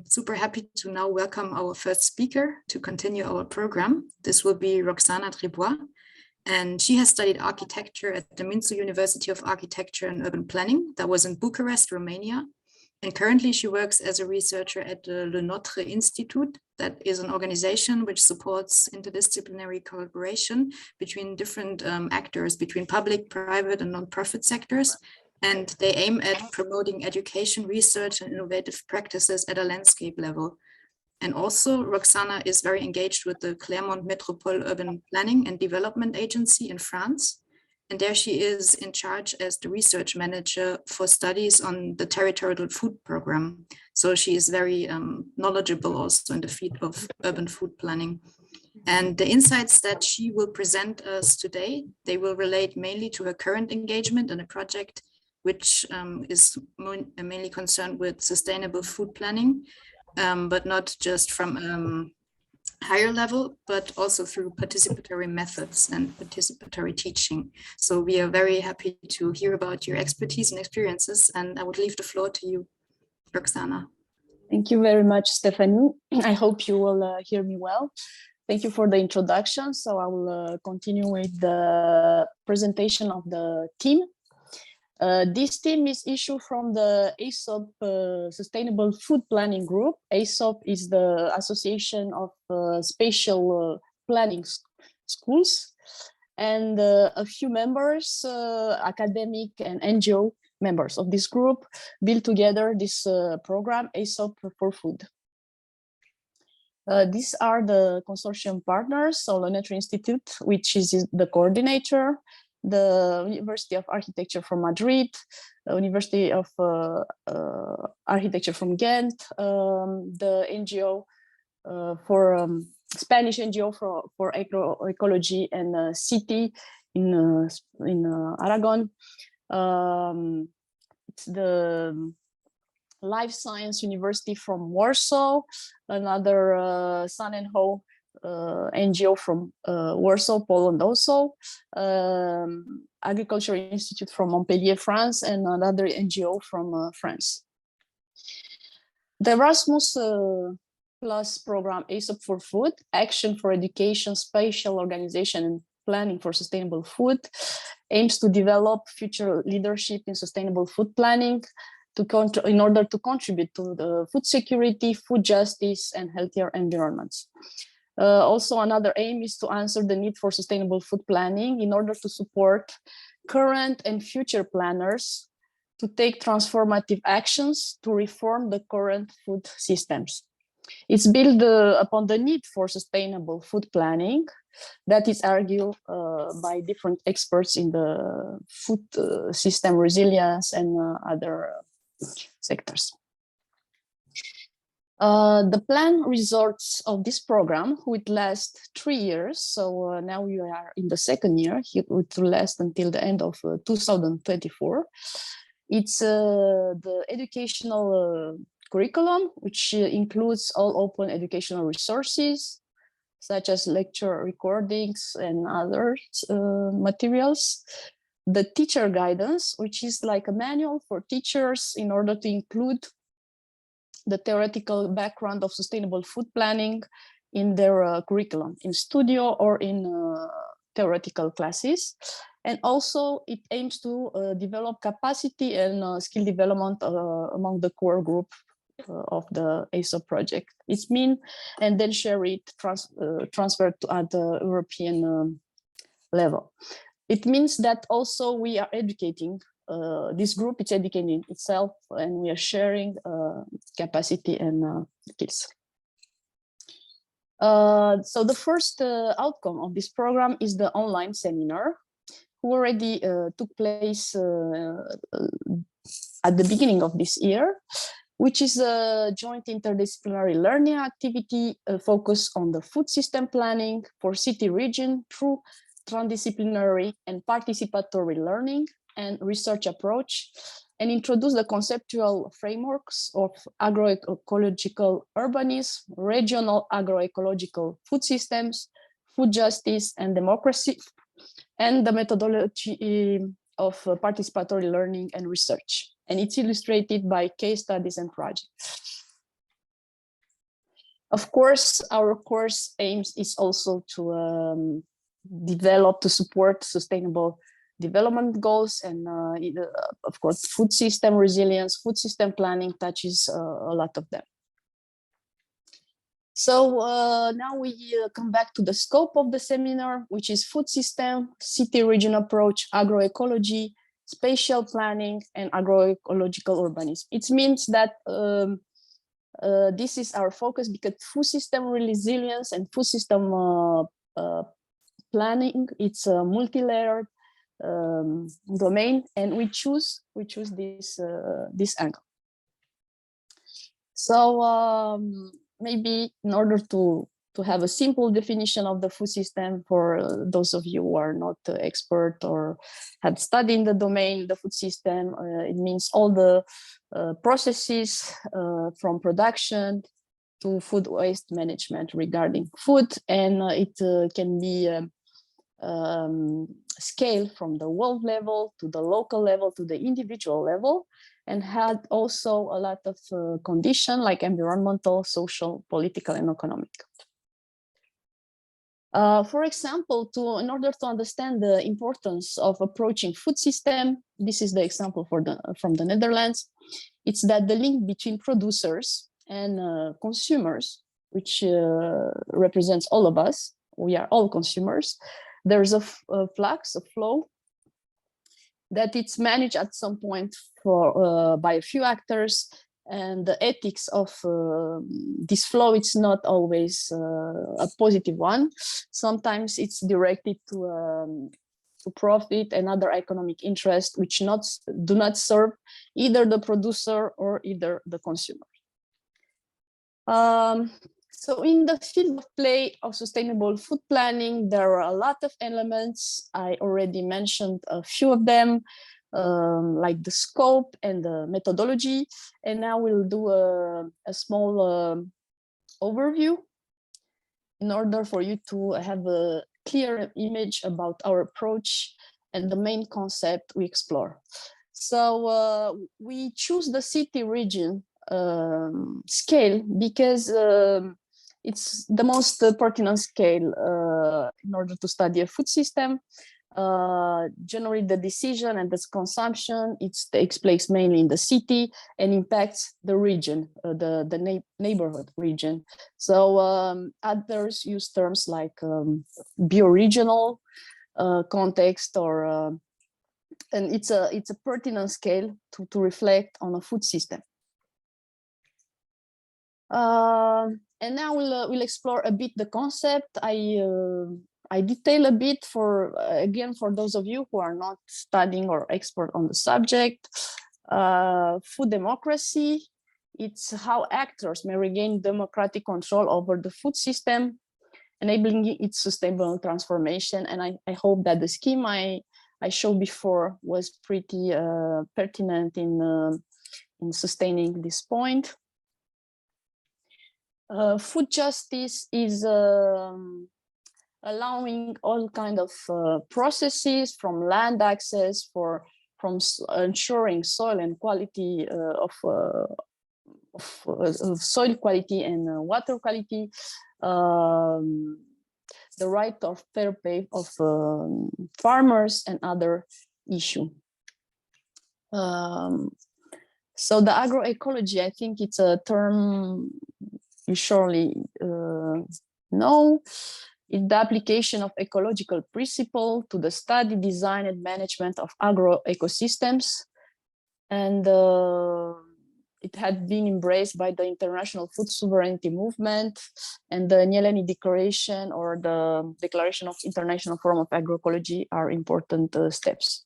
I'm super happy to now welcome our first speaker to continue our program. This will be Roxana Triboi, and she has studied architecture at the Mincu University of Architecture and Urban Planning. That was in Bucharest, Romania. And currently she works as a researcher at the Le Notre Institute. That is an organization which supports interdisciplinary collaboration between different actors, between public, private, and non-profit sectors. And they aim at promoting education, research, and innovative practices at a landscape level. And also, Roxana is very engaged with the Clermont Métropole Urban Planning and Development Agency in France. And there she is in charge as the research manager for studies on the territorial food program. So she is very knowledgeable also in the field of urban food planning. And the insights that she will present us today, they will relate mainly to her current engagement in a project which is mainly concerned with sustainable food planning, but not just from higher level, but also through participatory methods and participatory teaching. So we are very happy to hear about your expertise and experiences, and I would leave the floor to you, Roxana. Thank you very much, Stephanie. I hope you will hear me well. Thank you for the introduction. So I will continue with the presentation of the team. This team is issued from the AESOP Sustainable Food Planning Group. AESOP is the Association of Spatial Planning Schools, and a few members, academic and NGO members of this group, build together this program, AESOP4FOOD. These are the consortium partners, so Le Notre Institute, which is the coordinator, the University of Architecture from Madrid, the University of Architecture from Ghent, the NGO Spanish NGO for agroecology and city in Aragon. It's the Life Science University from Warsaw, another Sun and Ho NGO from Warsaw, Poland also, Agriculture Institute from Montpellier, France, and another NGO from France. The Erasmus Plus program AESOP4FOOD, Action for Education, Spatial Organization and Planning for Sustainable Food, aims to develop future leadership in sustainable food planning in order to contribute to the food security, food justice, and healthier environments. Also, another aim is to answer the need for sustainable food planning in order to support current and future planners to take transformative actions to reform the current food systems. It's built upon the need for sustainable food planning that is argued by different experts in the food system resilience and other sectors. The planned results of this program would last 3 years. So now we are in the second year. It would last until the end of 2024. It's the educational curriculum, which includes all open educational resources, such as lecture recordings and other materials. The teacher guidance, which is like a manual for teachers in order to include the theoretical background of sustainable food planning in their curriculum, in studio or in theoretical classes. And also it aims to develop capacity and skill development among the core group of the AESOP project. It's mean, and then share it, transfer to at the European level. It means that also we are educating, this group is educating itself, and we are sharing capacity and skills. So the first outcome of this program is the online seminar, who already took place at the beginning of this year, which is a joint interdisciplinary learning activity focused on the food system planning for city region through transdisciplinary and participatory learning and research approach, and introduce the conceptual frameworks of agroecological urbanism, regional agroecological food systems, food justice and democracy, and the methodology of participatory learning and research. And it's illustrated by case studies and projects. Of course, our course aims is also to develop, to support sustainable development goals, and of course, food system resilience, food system planning touches a lot of them. So now we come back to the scope of the seminar, which is food system, city-region approach, agroecology, spatial planning, and agroecological urbanism. It means that this is our focus because food system resilience and food system planning, it's a multi-layered domain, and we choose this angle. So maybe in order to have a simple definition of the food system for those of you who are not expert or have studied in the domain, the food system, it means all the processes from production to food waste management regarding food, and it can be scale from the world level to the local level to the individual level, and had also a lot of conditions like environmental, social, political, and economic. For example, in order to understand the importance of approaching food system, this is the example from the Netherlands. It's that the link between producers and consumers, which represents all of us, we are all consumers. There's a flux, a flow, that it's managed at some point by a few actors, and the ethics of this flow, it's not always a positive one. Sometimes it's directed to profit and other economic interests, which do not serve either the producer or either the consumer. So in the field of play of sustainable food planning, there are a lot of elements. I already mentioned a few of them, like the scope and the methodology. And now we'll do a small overview in order for you to have a clear image about our approach and the main concept we explore. So we choose the city region scale because it's the most pertinent scale in order to study a food system. Generally, the decision and the consumption, it takes place mainly in the city and impacts the region, the neighborhood region. So others use terms like bioregional context, or and it's a pertinent scale to reflect on a food system. And now we'll explore a bit the concept. I detail a bit again for those of you who are not studying or expert on the subject. Food democracy, it's how actors may regain democratic control over the food system, enabling its sustainable transformation. And I hope that the scheme I showed before was pretty pertinent in sustaining this point. Food justice is allowing all kind of processes, from land access, from ensuring soil and quality of soil quality and water quality, the right of fair pay of farmers, and other issue. So the agroecology, I think it's a term you surely know. It's the application of ecological principle to the study, design, and management of agroecosystems. And it had been embraced by the International Food Sovereignty Movement and the Nyeleni Declaration, or the Declaration of International Forum of Agroecology, are important steps.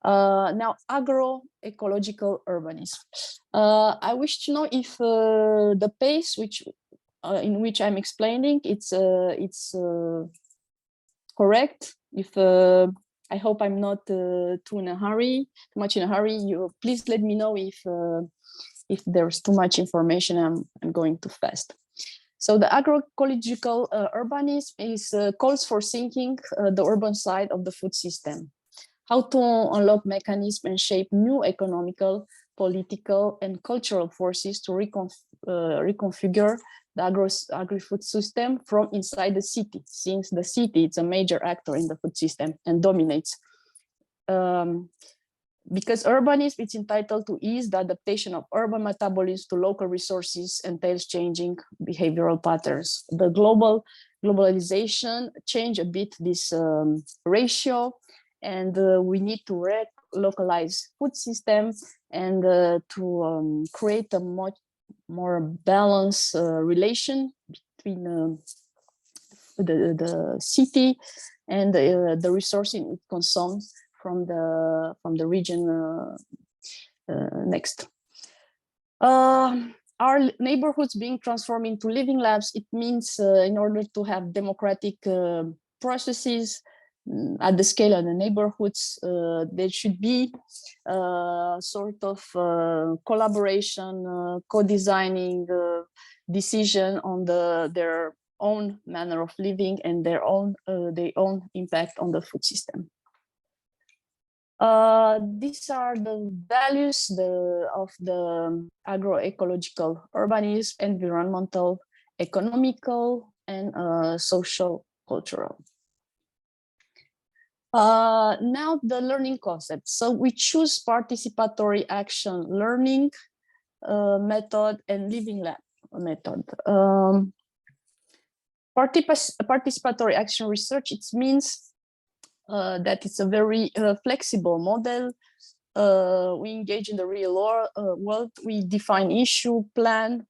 Now, agroecological urbanism. I wish to know if the pace in which I'm explaining it's correct. If I hope I'm not too much in a hurry. You please let me know if there's too much information. I'm going too fast. So the agroecological urbanism is calls for thinking the urban side of the food system, how to unlock mechanisms and shape new economical, political, and cultural forces to reconfigure the agri-food system from inside the city, since the city is a major actor in the food system and dominates. Because urbanism is entitled to ease the adaptation of urban metabolism to local resources entails changing behavioral patterns. The globalization changed a bit this ratio, and we need to localize food system and to create a much more balanced relation between the city and the resources it consumes from the region next. Our neighborhoods being transformed into living labs, it means in order to have democratic processes at the scale of the neighborhoods, there should be sort of collaboration, co-designing decision on their own manner of living and their own impact on the food system. These are the values of the agroecological urbanism: environmental, economical, and social cultural. Now the learning concept. So we choose participatory action learning method and living lab method. Participatory action research, it means that it's a very flexible model. We engage in the real world, we define issue, plan,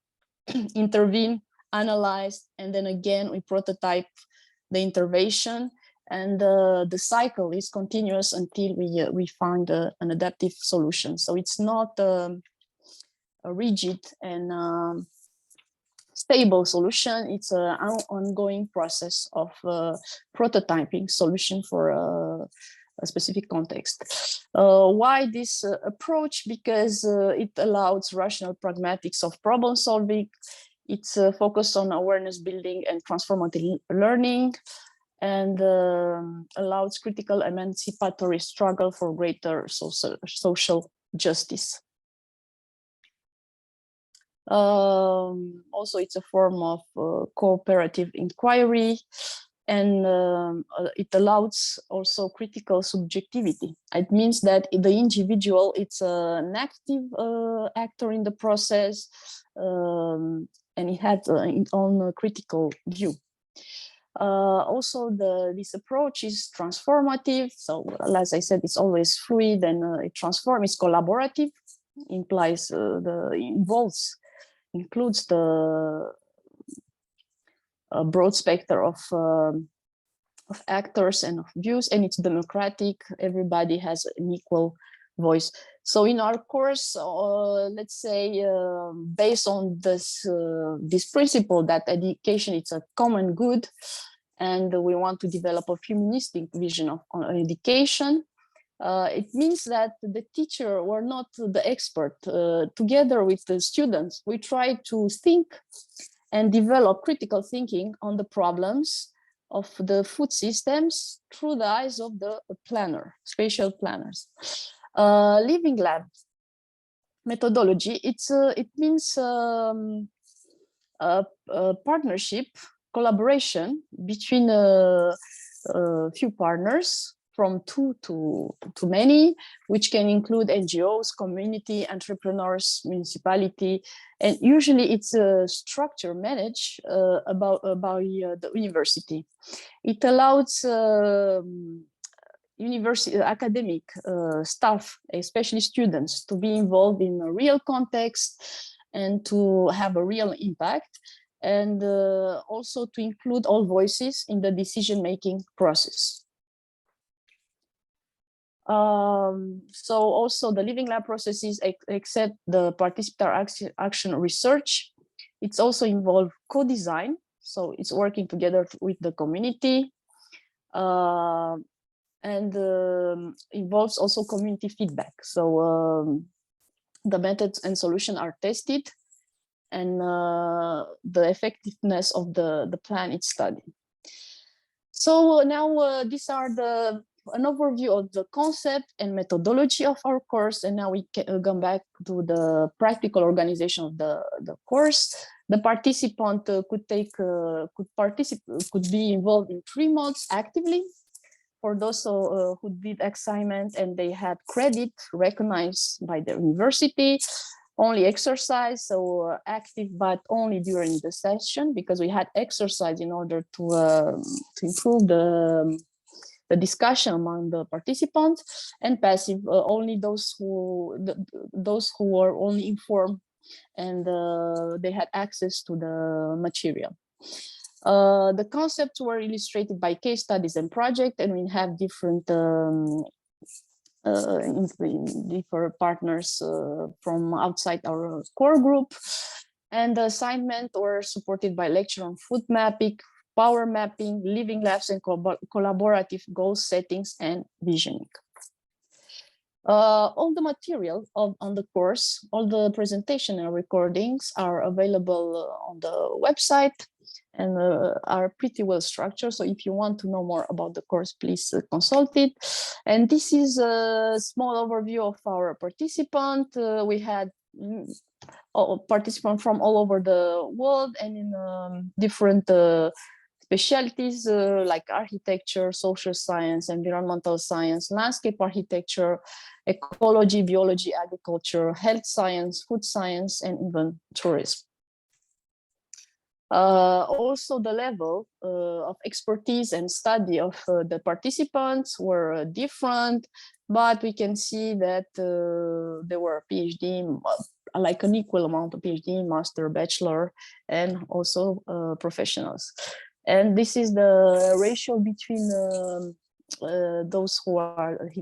intervene, analyze, and then again, we prototype the intervention. And the cycle is continuous until we find an adaptive solution. So it's not a rigid and stable solution. It's an ongoing process of prototyping solution for a specific context. Why this approach? Because it allows rational pragmatics of problem solving. It's focused on awareness building and transformative learning, and allows critical emancipatory struggle for greater social justice. Also, it's a form of cooperative inquiry, and it allows also critical subjectivity. It means that the individual, it's an active actor in the process, and it has its own critical view. Also, this approach is transformative. So, as I said, it's always fluid and it transforms. It's collaborative, includes the broad spectrum of actors and of views, and it's democratic. Everybody has an equal voice. So in our course, let's say, based on this principle that education is a common good, and we want to develop a humanistic vision on education, it means that the teacher were not the expert. Together with the students, we try to think and develop critical thinking on the problems of the food systems through the eyes of the planner, spatial planners. Living lab methodology, it means a partnership, collaboration between a few partners, from two to many, which can include NGOs, community, entrepreneurs, municipality, and usually it's a structure managed by the university. It allows university academic staff, especially students, to be involved in a real context and to have a real impact, and also to include all voices in the decision-making process. So also the living lab processes, except the participatory action research, it's also involved co-design. So it's working together with the community, and involves also community feedback. So the methods and solutions are tested, and the effectiveness of the plan is studied. So now these are the an overview of the concept and methodology of our course, and now we can go back to the practical organization of the course. The participant could be involved in 3 modes actively. For those who did assignment and they had credit recognized by the university, only exercise, so active, but only during the session, because we had exercise in order to improve the discussion among the participants, and passive, only those who were only informed and they had access to the material. The concepts were illustrated by case studies and project, and we have different different partners from outside our core group. And the assignment were supported by lecture on food mapping, power mapping, living labs, and collaborative goal settings and visioning. All the material on the course, all the presentation and recordings are available on the website and are pretty well structured. So if you want to know more about the course, please consult it. And this is a small overview of our participant. We had participants from all over the world and in different specialties like architecture, social science, environmental science, landscape architecture, ecology, biology, agriculture, health science, food science, and even tourism. Also, the level of expertise and study of the participants were different, but we can see that there were PhD, like an equal amount of PhD, master, bachelor, and also professionals. And this is the ratio between those who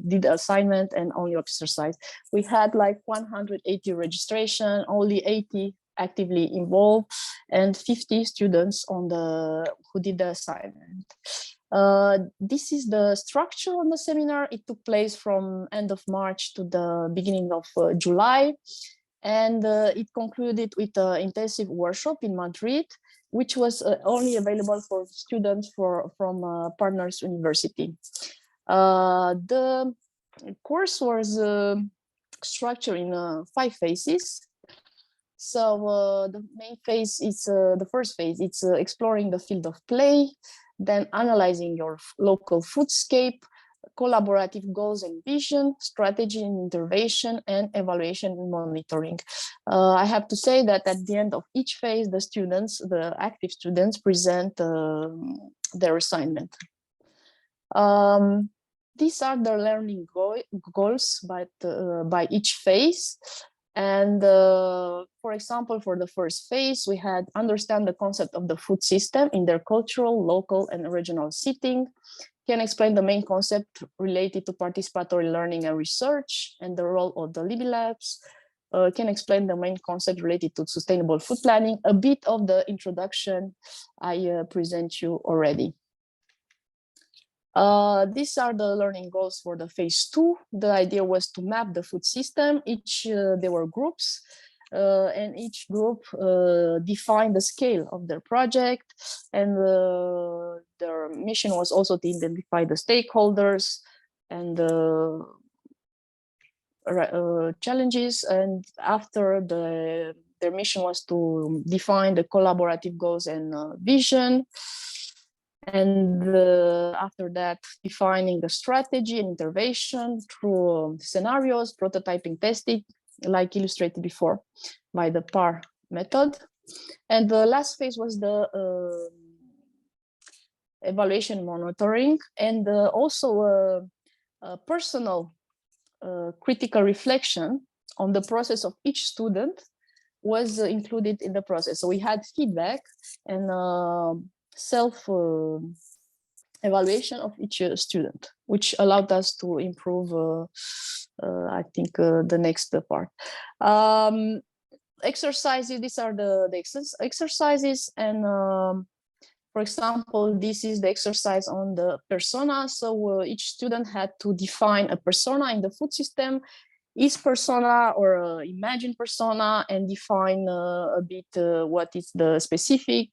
did the assignment and only exercise. We had like 180 registration, only 80 actively involved, and 50 students who did the assignment. This is the structure on the seminar. It took place from end of March to the beginning of July, and it concluded with an intensive workshop in Madrid, which was only available for students from Partners University. The course was structured in 5 phases. So the main phase is the first phase. It's exploring the field of play, then analyzing your local foodscape, collaborative goals and vision, strategy and intervention, and evaluation and monitoring. I have to say that at the end of each phase, the students, the active students, present their assignment. These are the learning goals by each phase. And for example, for the first phase, we had understand the concept of the food system in their cultural, local, and regional setting, can explain the main concept related to participatory learning and research and the role of the Libby Labs, can explain the main concept related to sustainable food planning. A bit of the introduction I present you already. These are the learning goals for the phase 2. The idea was to map the food system. There were groups, and each group defined the scale of their project, and their mission was also to identify the stakeholders and challenges. And after their mission was to define the collaborative goals and vision. And after that, defining the strategy and intervention through scenarios, prototyping, testing, like illustrated before by the PAR method. And the last phase was the evaluation monitoring, and also a personal critical reflection on the process of each student was included in the process. So we had feedback and self-evaluation of each student, which allowed us to improve, I think, the next part. Exercises, these are the exercises, and for example, this is the exercise on the persona. So each student had to define a persona in the food system, is persona or imagined persona, and define a bit what is the specific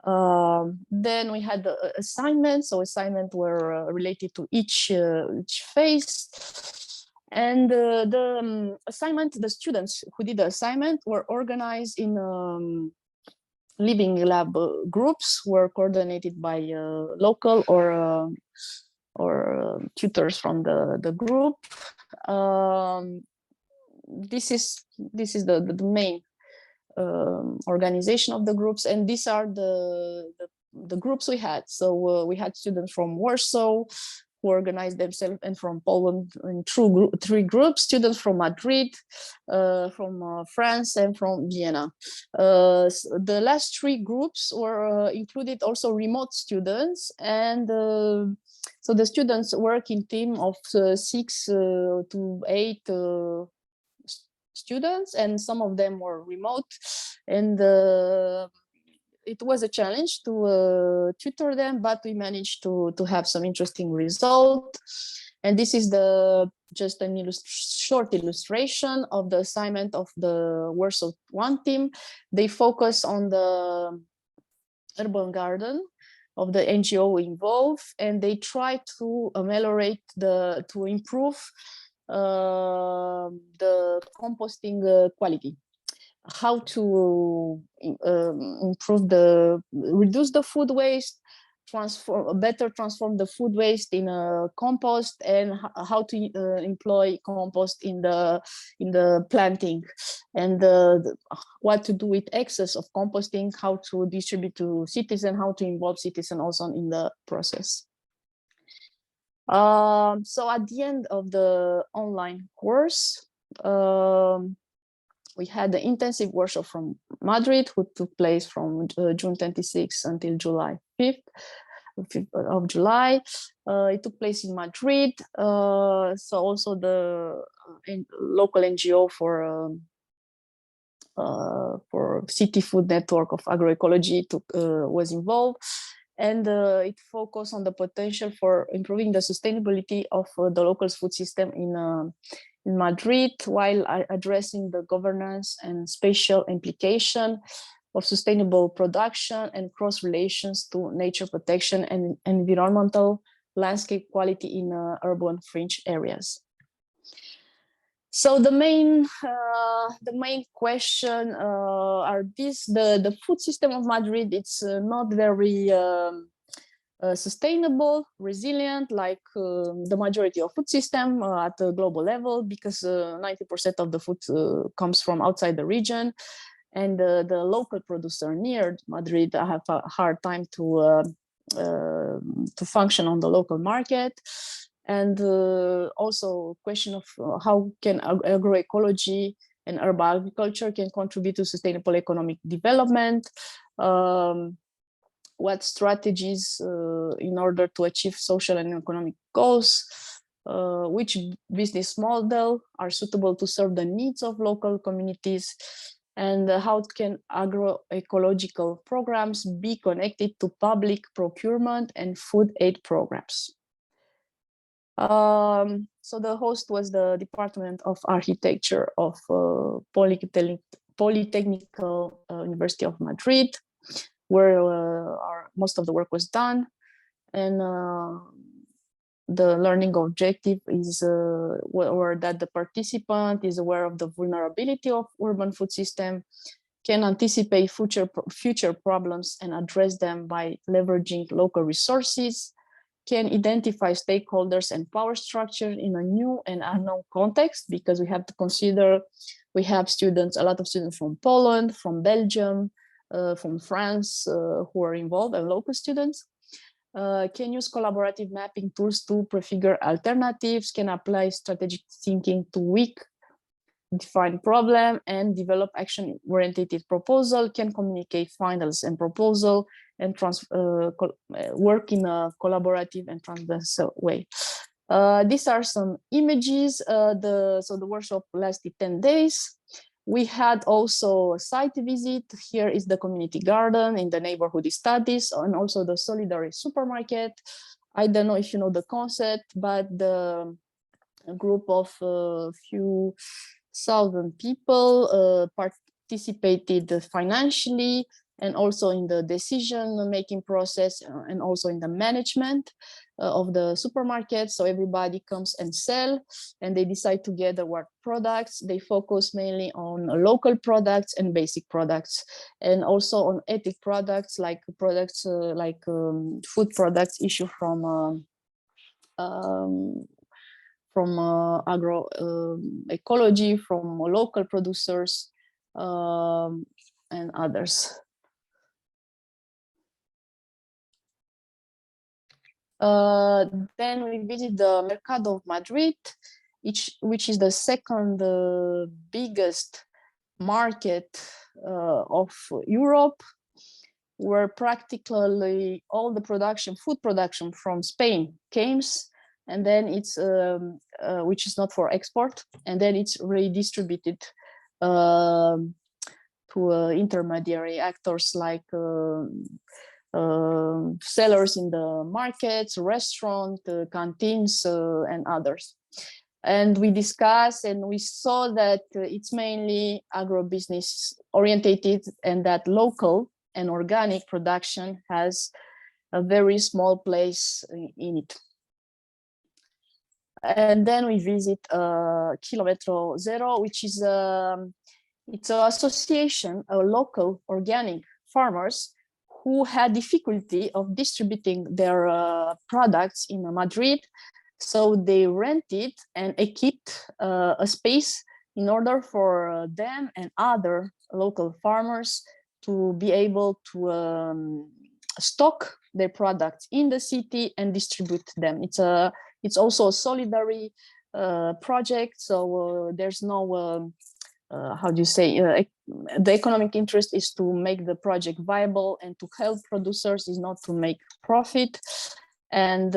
Then we had the assignments. So assignments were related to each phase. And the assignment, the students who did the assignment were organized in living lab groups, were coordinated by local or tutors from the group. This is the main organization of the groups, and these are the groups we had. So we had students from Warsaw who organized themselves, and from Poland in three groups, students from Madrid, from France, and from Vienna. So the last three groups were included also remote students, and so the students work in team of 6 to 8 students, and some of them were remote, and it was a challenge to tutor them, but we managed to have some interesting result. And this is just a short illustration of the assignment of the Warsaw 1 team. They focus on the urban garden of the NGO involved, and they try to ameliorate to improve the composting quality. How to reduce the food waste, better transform the food waste in a compost, and how to employ compost in the planting, and what to do with excess of composting, how to distribute to citizens, how to involve citizens also in the process. So at the end of the online course, we had the intensive workshop from Madrid, who took place from June 26th until July 5th of July. It took place in Madrid. So also the local NGO for City Food Network of Agroecology was involved. And it focused on the potential for improving the sustainability of the local food system in Madrid, while addressing the governance and spatial implication of sustainable production and cross relations to nature protection and environmental landscape quality in urban fringe areas. So the main question are this: the food system of Madrid. It's not very sustainable, resilient, like the majority of food system at the global level, because 90% of the food comes from outside the region, and the local producer near Madrid have a hard time to function on the local market. And also question of how can agroecology and urban agriculture can contribute to sustainable economic development. What strategies in order to achieve social and economic goals, which business model are suitable to serve the needs of local communities, and how can agroecological programs be connected to public procurement and food aid programs. So the host was the Department of Architecture of Polytechnical University of Madrid, where most of the work was done. And the learning objective is or that the participant is aware of the vulnerability of urban food system, can anticipate future problems and address them by leveraging local resources, can identify stakeholders and power structure in a new and unknown context, because we have to consider we have students, a lot of students from Poland, from Belgium, from France who are involved, and local students. Can use collaborative mapping tools to prefigure alternatives, can apply strategic thinking to weak defined problem and develop action-oriented proposal, can communicate findings and proposal, and work in a collaborative and transversal way. These are some images. So the workshop lasted 10 days. We had also a site visit. Here is the community garden in the neighborhood studies, and also the Solidarity supermarket. I don't know if you know the concept, but the group of few thousand people participated financially and also in the decision-making process, and also in the management of the supermarket. So everybody comes and sell, and they decide together what products. They focus mainly on local products and basic products, and also on ethic products, like products food products issued from agro ecology, from local producers, and others. Then we visit the Mercado of Madrid, which is the second biggest market of Europe, where practically all the food production from Spain comes, and then it's which is not for export, and then it's redistributed to intermediary actors like sellers in the markets, restaurants, canteens, and others. And we discussed, and we saw that it's mainly agro-business orientated, and that local and organic production has a very small place in it. And then we visit Kilometro Zero, which is it's an association of local organic farmers who had difficulty of distributing their products in Madrid. So they rented and equipped a space in order for them and other local farmers to be able to stock their products in the city and distribute them. It's also a solidarity project, so there's no how do you say, the economic interest is to make the project viable and to help producers, is not to make profit. And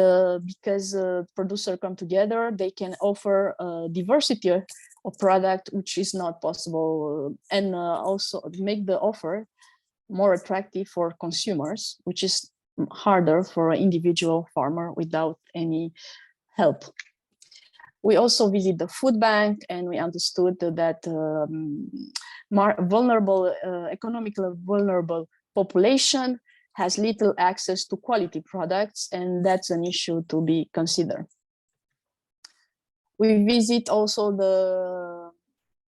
because producers come together, they can offer a diversity of product, which is not possible, and also make the offer more attractive for consumers, which is harder for an individual farmer without any help. We also visit the food bank, and we understood that economically vulnerable population has little access to quality products, and that's an issue to be considered. We visit also the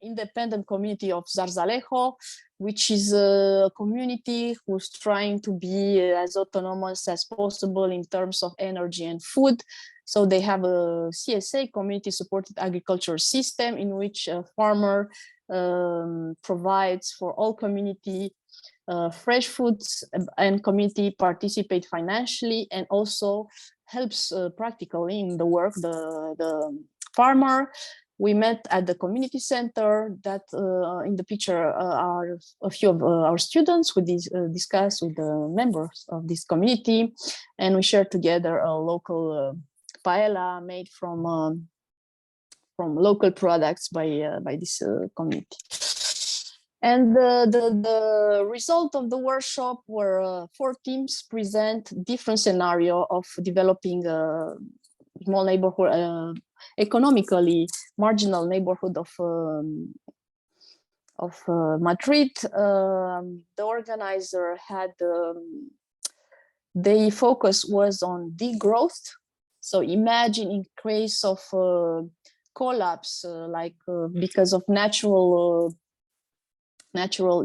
independent community of Zarzalejo, which is a community who's trying to be as autonomous as possible in terms of energy and food. So they have a CSA, community supported agriculture system, in which a farmer provides for all community fresh foods, and community participate financially and also helps practically in the work the farmer. We met at the community center. That in the picture are a few of our students who discuss with the members of this community, and we shared together a local paella made from local products by this community. And the result of the workshop were 4 teams present different scenario of developing a small neighborhood, economically marginal neighborhood of Madrid. The organizer had their focus was on degrowth. So imagine in case of collapse, because of natural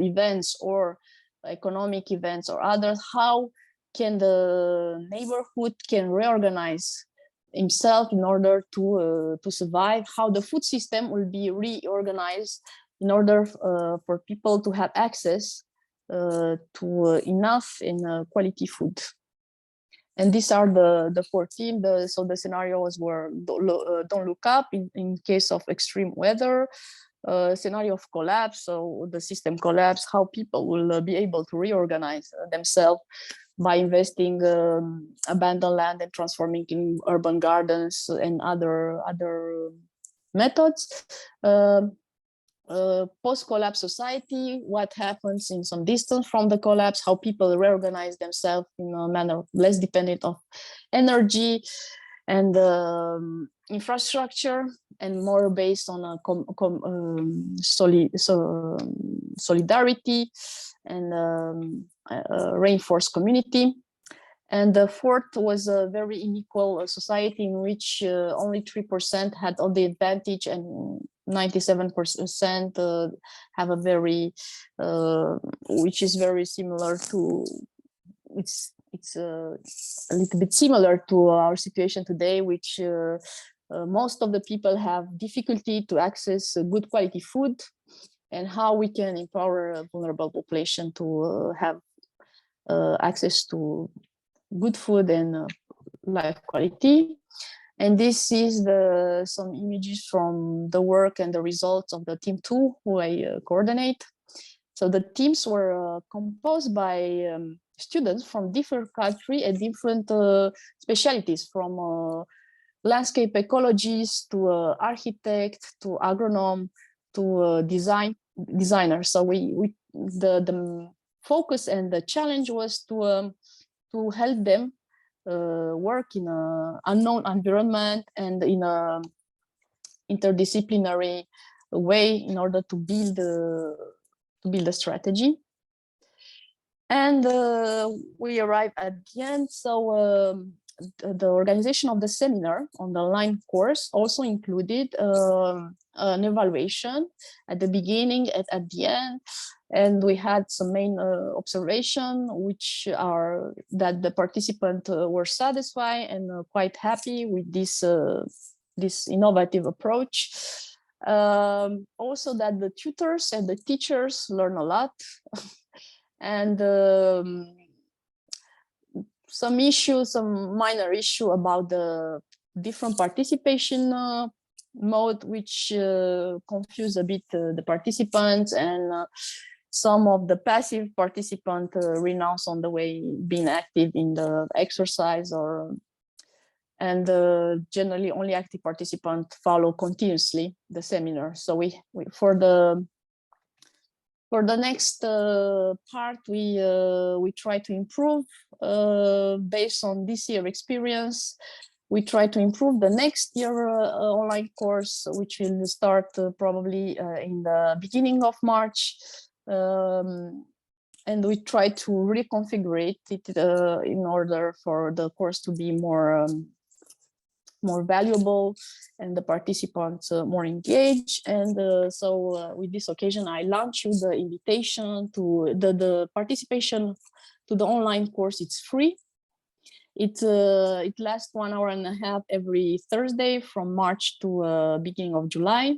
events or economic events or others, how can the neighborhood can reorganize himself in order to survive, how the food system will be reorganized in order for people to have access to enough and quality food. And these are the 4 teams. So the scenarios were don't look up in case of extreme weather, scenario of collapse, so the system collapse, how people will be able to reorganize themselves by investing abandoned land and transforming in urban gardens and other methods. Post-collapse society, what happens in some distance from the collapse, how people reorganize themselves in a manner less dependent of energy and infrastructure, and more based on a solidarity. and reinforce community. And the fourth was a very unequal society in which only 3% had all the advantage and 97% have a very, which is very similar to, it's a little bit similar to our situation today, which most of the people have difficulty to access good quality food, and how we can empower a vulnerable population to have access to good food and life quality. And this is some images from the work and the results of the team 2, who I coordinate. So the teams were composed by students from different countries and different specialties, from landscape ecologist to architect to agronome to designer. So the focus and the challenge was to help them work in an unknown environment and in a interdisciplinary way in order to build a strategy. And we arrived at the end. So the organization of the seminar on the online course also included an evaluation at the beginning and at the end. And we had some main observation, which are that the participants were satisfied and quite happy with this innovative approach. Also that the tutors and the teachers learn a lot. And some minor issue about the different participation mode, which confuse a bit the participants, and some of the passive participants renounce on the way being active in the exercise, and generally only active participants follow continuously the seminar. So we for the next part, we try to improve based on this year experience. We try to improve the next year online course, which will start probably in the beginning of March. And we try to reconfigure it in order for the course to be more valuable and the participants more engaged. And so with this occasion, I launch you the invitation to the participation to the online course. It's free. It lasts 1.5 hours every Thursday from March to beginning of July.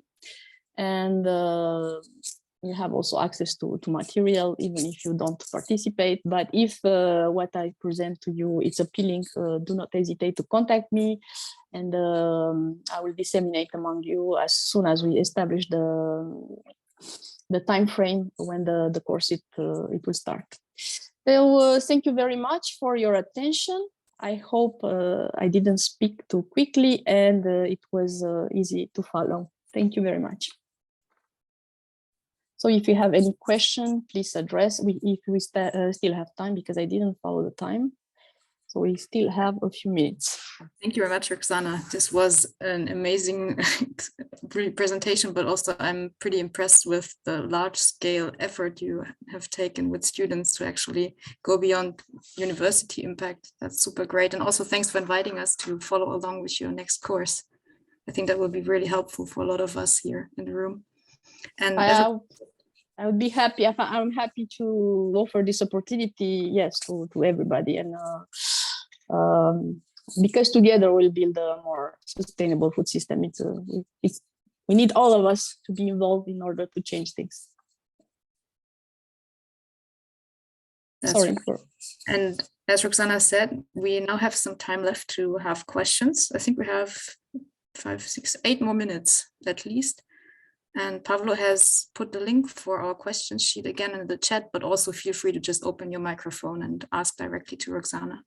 And you have also access to material, even if you don't participate. But if what I present to you is appealing, do not hesitate to contact me, and I will disseminate among you as soon as we establish the time frame when the course it will start. So thank you very much for your attention. I hope I didn't speak too quickly, and it was easy to follow. Thank you very much. So if you have any question, please address. If we still have time, because I didn't follow the time. So we still have a few minutes. Thank you very much, Roxana. This was an amazing presentation, but also I'm pretty impressed with the large scale effort you have taken with students to actually go beyond university impact. That's super great. And also thanks for inviting us to follow along with your next course. I think that will be really helpful for a lot of us here in the room. And I would be happy. I'm happy to offer this opportunity, yes, to everybody, and because together we'll build a more sustainable food system. We need all of us to be involved in order to change things. That's Sorry. Right. And as Roxana said, we now have some time left to have questions. I think we have 5, 6, 8 more minutes at least. And Pablo has put the link for our question sheet again in the chat, but also feel free to just open your microphone and ask directly to Roxana.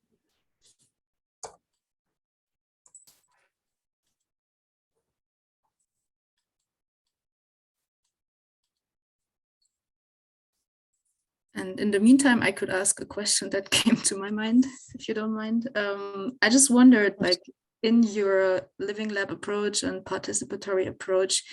And in the meantime, I could ask a question that came to my mind, if you don't mind. I just wondered, like, in your living lab approach and participatory approach,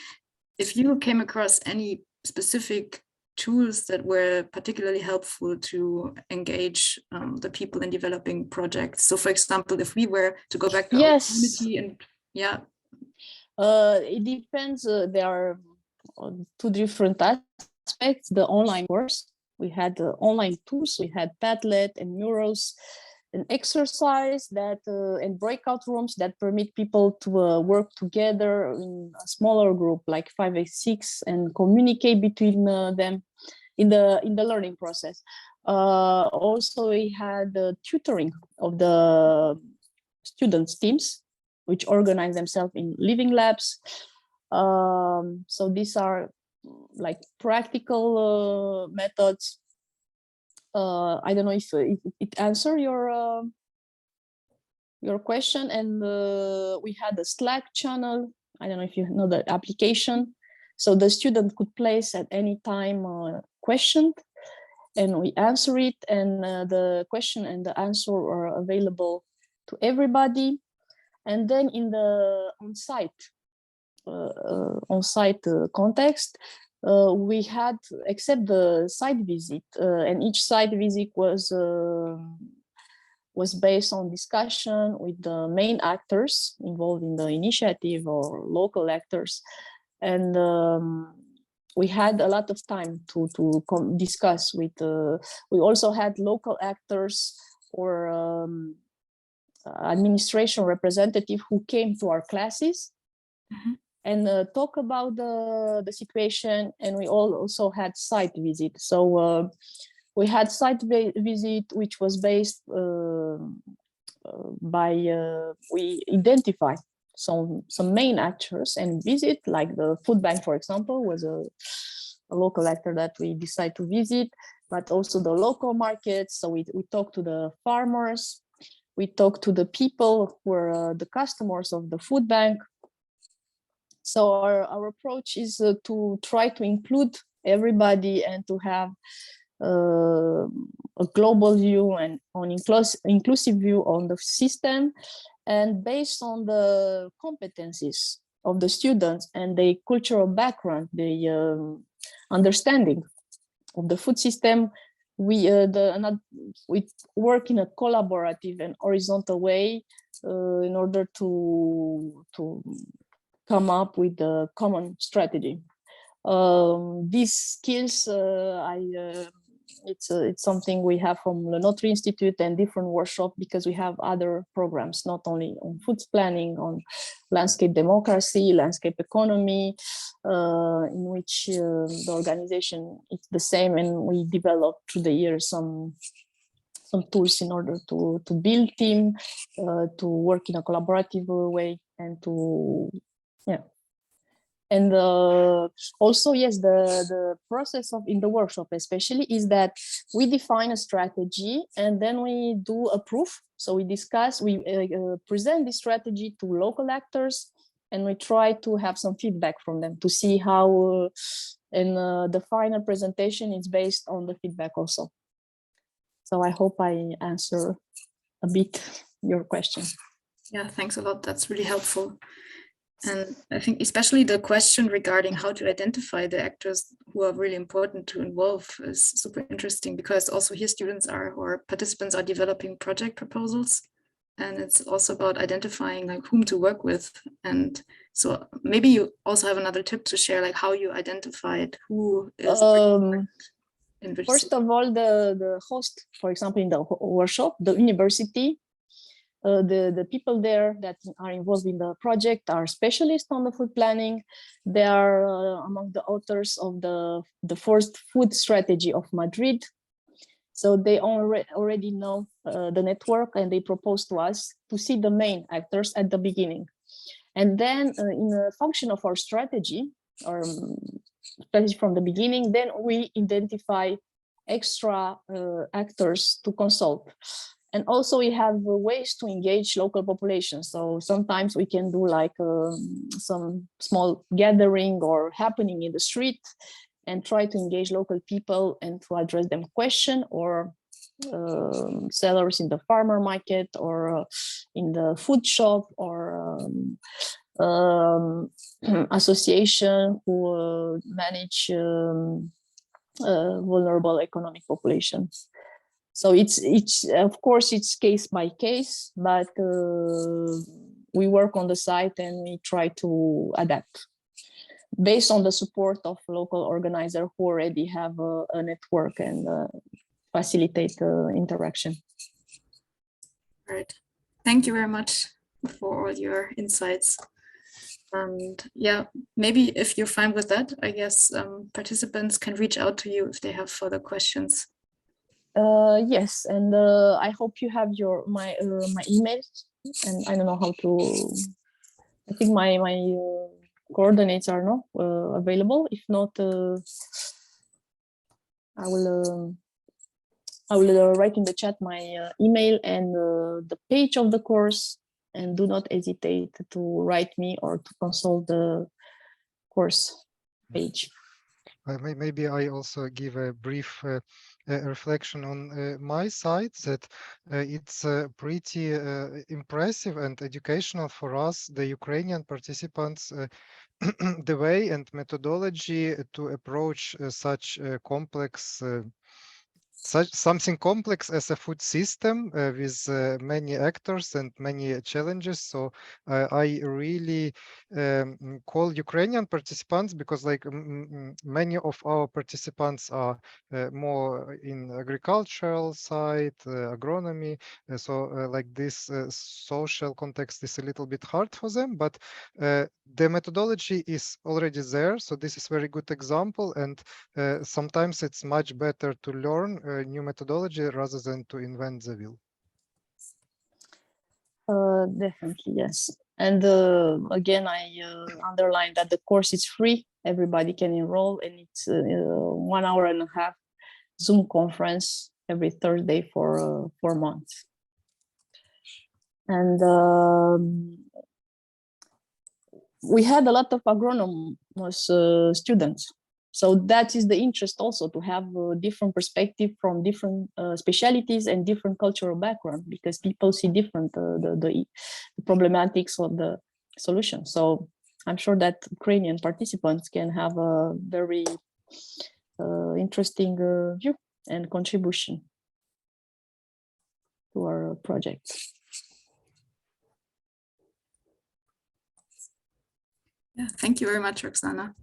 if you came across any specific tools that were particularly helpful to engage the people in developing projects? So for example, if we were to go back to our community and it depends. There are two different aspects. The online course, we had online tools, we had Padlet and Murals, an exercise that and breakout rooms that permit people to work together in a smaller group, like 5 or 6, and communicate between them in the learning process. Also, we had the tutoring of the students' teams, which organize themselves in living labs. So these are like practical methods. I don't know if it answers your question. And we had a Slack channel. I don't know if you know the application. So the student could place at any time a question, and we answer it. And the question and the answer are available to everybody. And then in the on-site context, we had, except the site visit, and each site visit was based on discussion with the main actors involved in the initiative or local actors. And we had a lot of time to discuss with, we also had local actors or administration representative who came to our classes and talk about the situation. And we also had site visit. So we had site visit, which was based by, we identified some main actors and visit, like the food bank, for example, was a local actor that we decided to visit, but also the local markets. So we talked to the farmers, we talked to the people who were the customers of the food bank. So our approach is to try to include everybody and to have a global view and on inclusive view on the system, and based on the competencies of the students and the cultural background, the understanding of the food system. We work in a collaborative and horizontal way in order to come up with a common strategy. These skills, it's something we have from the Notre Institute and different workshops, because we have other programs, not only on food planning, on landscape democracy, landscape economy, in which the organization is the same, and we develop through the years some tools in order to build team, to work in a collaborative way, and to, yeah. And also, yes, the process of in the workshop especially is that we define a strategy and then we do a proof. So we discuss, we present this strategy to local actors, and we try to have some feedback from them to see how, and the final presentation is based on the feedback also. So I hope I answer a bit your question. Yeah, thanks a lot. That's really helpful. And I think especially the question regarding how to identify the actors who are really important to involve is super interesting, because also here students or participants are developing project proposals, and it's also about identifying like whom to work with. And so maybe you also have another tip to share, like how you identified who is first of all, the host, for example, in the workshop, the university. The people there that are involved in the project are specialists on the food planning. They are among the authors of the first food strategy of Madrid. So they already know the network, and they propose to us to see the main actors at the beginning. And then in the function of our strategy, or strategy from the beginning, then we identify extra actors to consult. And also we have ways to engage local populations. So sometimes we can do like some small gathering or happening in the street and try to engage local people and to address them question, or sellers in the farmer market or in the food shop, or association who manage vulnerable economic populations. So it's of course it's case by case, but we work on the site and we try to adapt based on the support of local organizers who already have a network and facilitate interaction. Right. Thank you very much for all your insights. And yeah, maybe if you're fine with that, I guess participants can reach out to you if they have further questions. Yes, and I hope you have my email, and I don't know how to. I think my coordinates are not available. If not, I will write in the chat my email and the page of the course, and do not hesitate to write me or to consult the course page. Maybe I also give a brief reflection on my side, that it's pretty impressive and educational for us, the Ukrainian participants, the way and methodology to approach such complex something complex as a food system with many actors and many challenges. So I really call Ukrainian participants, because like many of our participants are more in agricultural side, agronomy. So like this social context is a little bit hard for them, but the methodology is already there. So this is very good example, and sometimes it's much better to learn new methodology rather than to invent the wheel. Definitely, yes. And again, I underline that the course is free. Everybody can enroll, and it's 1 hour and a half Zoom conference every Thursday for 4 months. And we had a lot of agronomous students. So that is the interest also, to have a different perspective from different specialities and different cultural background, because people see different the problematics of the solution. So I'm sure that Ukrainian participants can have a very interesting view and contribution to our project. Yeah, thank you very much, Roxana.